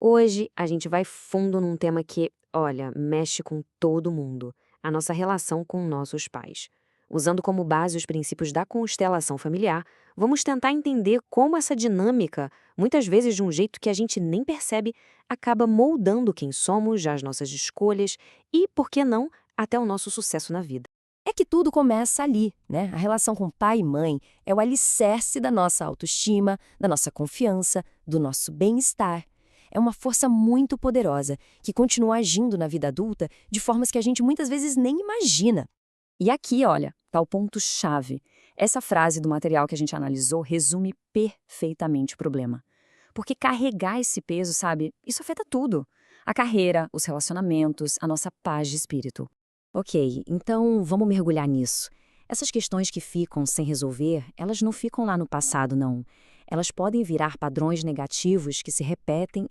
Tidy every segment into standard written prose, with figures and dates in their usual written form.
Hoje a gente vai fundo num tema que, olha, mexe com todo mundo: a nossa relação com nossos pais. Usando como base os princípios da constelação familiar, vamos tentar entender como essa dinâmica, muitas vezes de um jeito que a gente nem percebe, acaba moldando quem somos, as nossas escolhas e, por que não, até o nosso sucesso na vida. É que tudo começa ali, né? A relação com pai e mãe é o alicerce da nossa autoestima, da nossa confiança, do nosso bem-estar. É uma força muito poderosa que continua agindo na vida adulta de formas que a gente muitas vezes nem imagina. E aqui, olha, tá o ponto-chave. Essa frase do material que a gente analisou resume perfeitamente o problema. Porque carregar esse peso, sabe, isso afeta tudo: a carreira, os relacionamentos, a nossa paz de espírito. Ok, então vamos mergulhar nisso. Essas questões que ficam sem resolver, elas não ficam lá no passado, não. Elas podem virar padrões negativos que se repetem,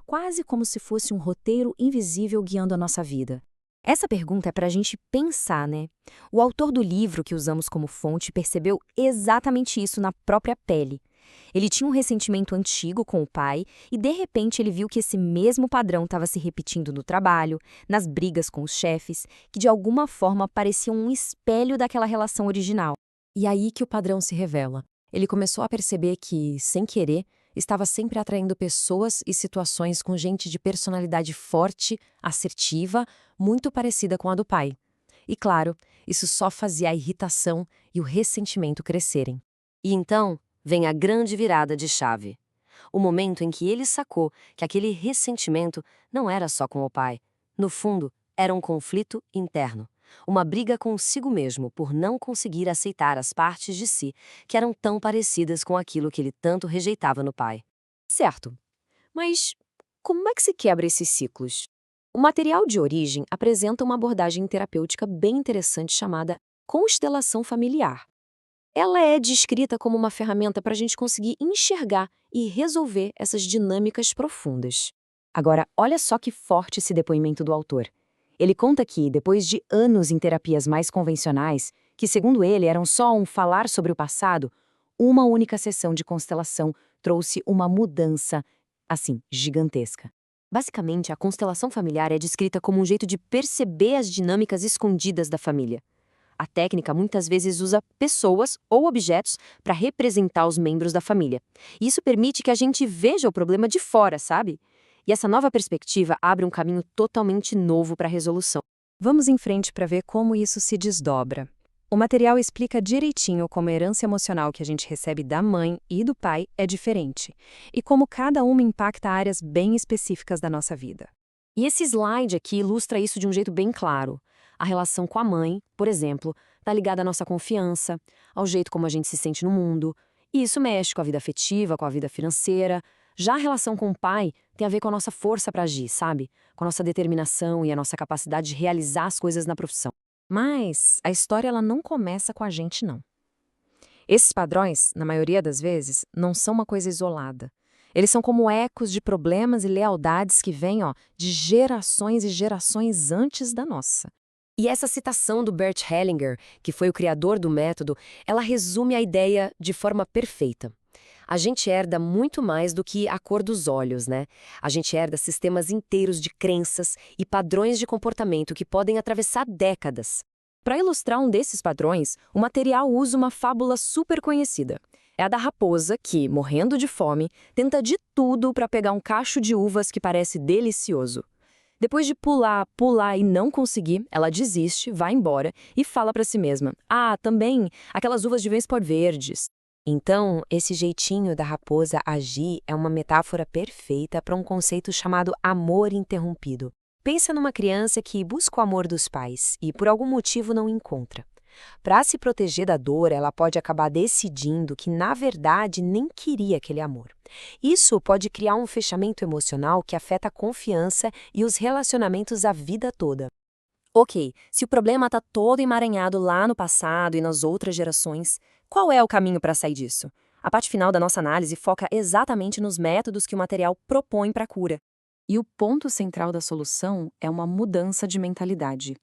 quase como se fosse um roteiro invisível guiando a nossa vida. Essa pergunta é para a gente pensar, né? O autor do livro que usamos como fonte percebeu exatamente isso na própria pele. Ele tinha um ressentimento antigo com o pai e, de repente, ele viu que esse mesmo padrão estava se repetindo no trabalho, nas brigas com os chefes, que de alguma forma pareciam um espelho daquela relação original. E aí que o padrão se revela. Ele começou a perceber que, sem querer, estava sempre atraindo pessoas e situações com gente de personalidade forte, assertiva, muito parecida com a do pai. E claro, isso só fazia a irritação e o ressentimento crescerem. E então vem a grande virada de chave. O momento em que ele sacou que aquele ressentimento não era só com o pai. No fundo, era um conflito interno. Uma briga consigo mesmo por não conseguir aceitar as partes de si que eram tão parecidas com aquilo que ele tanto rejeitava no pai. Certo, mas como é que se quebra esses ciclos? O material de origem apresenta uma abordagem terapêutica bem interessante chamada constelação familiar. Ela é descrita como uma ferramenta para a gente conseguir enxergar e resolver essas dinâmicas profundas. Agora, olha só que forte esse depoimento do autor. Ele conta que, depois de anos em terapias mais convencionais, que segundo ele eram só um falar sobre o passado, uma única sessão de constelação trouxe uma mudança, assim, gigantesca. Basicamente, a constelação familiar é descrita como um jeito de perceber as dinâmicas escondidas da família. A técnica muitas vezes usa pessoas ou objetos para representar os membros da família. Isso permite que a gente veja o problema de fora, sabe? E essa nova perspectiva abre um caminho totalmente novo para a resolução. Vamos em frente para ver como isso se desdobra. O material explica direitinho como a herança emocional que a gente recebe da mãe e do pai é diferente, e como cada uma impacta áreas bem específicas da nossa vida. E esse slide aqui ilustra isso de um jeito bem claro. A relação com a mãe, por exemplo, está ligada à nossa confiança, ao jeito como a gente se sente no mundo. E isso mexe com a vida afetiva, com a vida financeira. Já a relação com o pai tem a ver com a nossa força para agir, sabe? Com a nossa determinação e a nossa capacidade de realizar as coisas na profissão. Mas a história ela não começa com a gente, não. Esses padrões, na maioria das vezes, não são uma coisa isolada. Eles são como ecos de problemas e lealdades que vêm, de gerações e gerações antes da nossa. E essa citação do Bert Hellinger, que foi o criador do método, ela resume a ideia de forma perfeita. A gente herda muito mais do que a cor dos olhos, né? A gente herda sistemas inteiros de crenças e padrões de comportamento que podem atravessar décadas. Para ilustrar um desses padrões, o material usa uma fábula super conhecida. É a da raposa que, morrendo de fome, tenta de tudo para pegar um cacho de uvas que parece delicioso. Depois de pular, pular e não conseguir, ela desiste, vai embora e fala para si mesma: "Ah, também, aquelas uvas deviam expor verdes." Então, esse jeitinho da raposa agir é uma metáfora perfeita para um conceito chamado amor interrompido. Pensa numa criança que busca o amor dos pais e por algum motivo não encontra. Para se proteger da dor, ela pode acabar decidindo que, na verdade, nem queria aquele amor. Isso pode criar um fechamento emocional que afeta a confiança e os relacionamentos a vida toda. Ok, se o problema está todo emaranhado lá no passado e nas outras gerações, qual é o caminho para sair disso? A parte final da nossa análise foca exatamente nos métodos que o material propõe para a cura. E o ponto central da solução é uma mudança de mentalidade.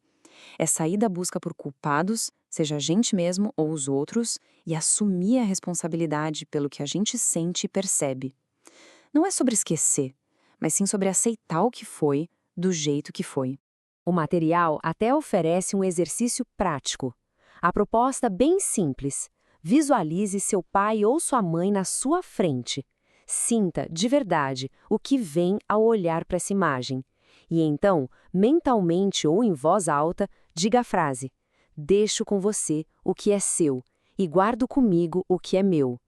É sair da busca por culpados, seja a gente mesmo ou os outros, e assumir a responsabilidade pelo que a gente sente e percebe. Não é sobre esquecer, mas sim sobre aceitar o que foi, do jeito que foi. O material até oferece um exercício prático. A proposta bem simples. Visualize seu pai ou sua mãe na sua frente. Sinta, de verdade, o que vem ao olhar para essa imagem. E então, mentalmente ou em voz alta, diga a frase: deixo com você o que é seu e guardo comigo o que é meu.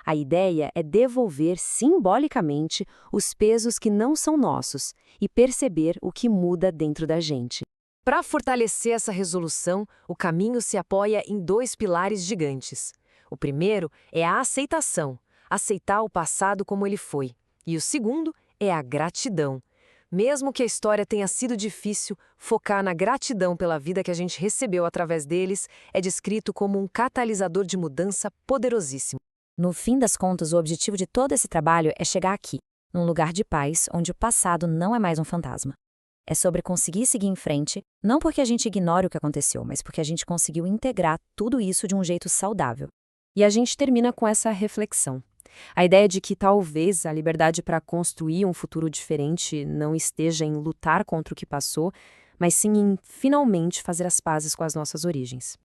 A ideia é devolver simbolicamente os pesos que não são nossos e perceber o que muda dentro da gente. Para fortalecer essa resolução, o caminho se apoia em dois pilares gigantes. O primeiro é a aceitação, aceitar o passado como ele foi. E o segundo é a gratidão. Mesmo que a história tenha sido difícil, focar na gratidão pela vida que a gente recebeu através deles é descrito como um catalisador de mudança poderosíssimo. No fim das contas, o objetivo de todo esse trabalho é chegar aqui, num lugar de paz onde o passado não é mais um fantasma. É sobre conseguir seguir em frente, não porque a gente ignore o que aconteceu, mas porque a gente conseguiu integrar tudo isso de um jeito saudável. E a gente termina com essa reflexão. A ideia de que talvez a liberdade para construir um futuro diferente não esteja em lutar contra o que passou, mas sim em finalmente fazer as pazes com as nossas origens.